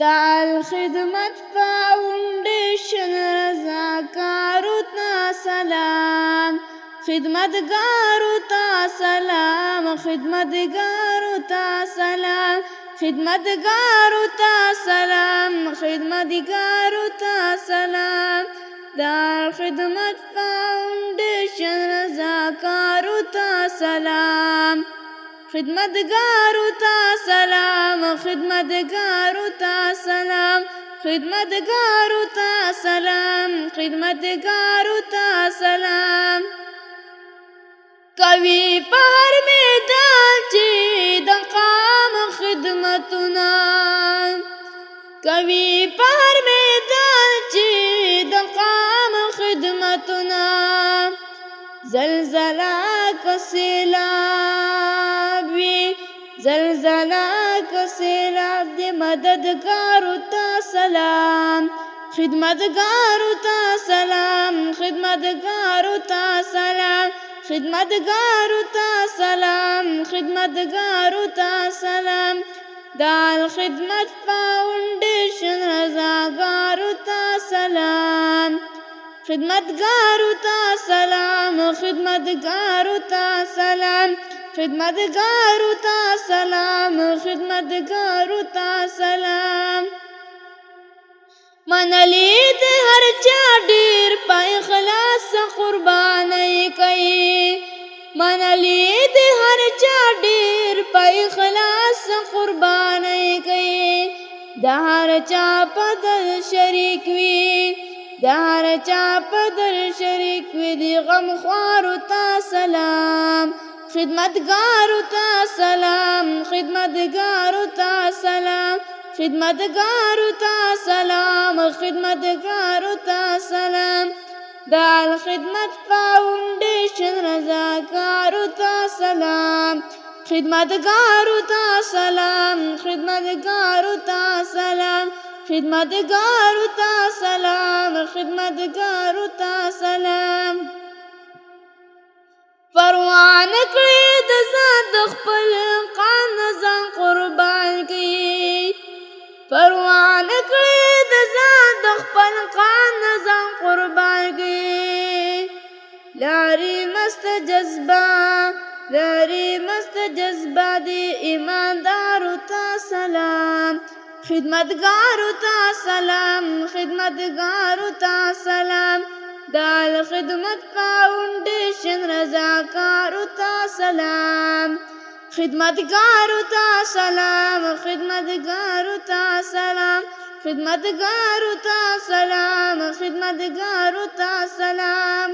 د الخدمت فاونډیشن رضاکارو ته سلام، خدمتګارو ته سلام، خدمتګارو ته سلام، خدمتګارو ته سلام، خدمتګارو ته سلام. د الخدمت فاونډیشن رضاکارو ته سلام، خدمتګارو ته سلام، خدمتګارو ته سلام، خدمتګارو ته سلام، خدمتګارو ته سلام. کوي په هر میدان چې د قام خدمتونه، کوي په هر میدان چې د قام خدمتونه، زلزله که سیلاب وي، زلزله که سیلاب د مددګارو ته سلام، خدمتګارو ته سلام، خدمتګارو ته سلام، خدمتګارو ته سلام، خدمتګارو ته سلام. د الخدمت فاونډیشن رضاکارو ته سلام، خدمتګارو ته سلام، خدمتګارو ته سلام، خدمتګارو ته سلام، خدمتګارو ته سلام. منلي د هر چا ډېر په اخلاص قربانۍ کوي، منلي د هر چا ډېر په اخلاص قربانۍ کوي. د هر چا په درد شریک وي، د هر چا په درد شریک وي. د غمخوارو ته سلام، خدمتګارو ته سلام، خدمتګارو ته سلام، خدمتګارو ته سلام، خدمتګارو ته سلام. د الخدمت فاونډیشن رضاکارو ته سلام، خدمتګارو ته سلام، خدمتګارو ته سلام، خدمتګارو ته سلام، خدمتګارو ته سلام. پروا نه کړي د ځان د خپل قام نه ځان قربان کړي، پروا نه کړي د ځان د خپل قام نه ځان قربان کړي. لاري مست جذبه، لاري مست جذبه د ایماندارو ته سلام، خدمتګارو ته سلام، خدمتګارو ته سلام. د الخدمت فاونډیشن رضاکارو ته سلام، خدمتګارو ته سلام، خدمتګارو ته سلام، خدمتګارو ته سلام، خدمتګارو ته سلام.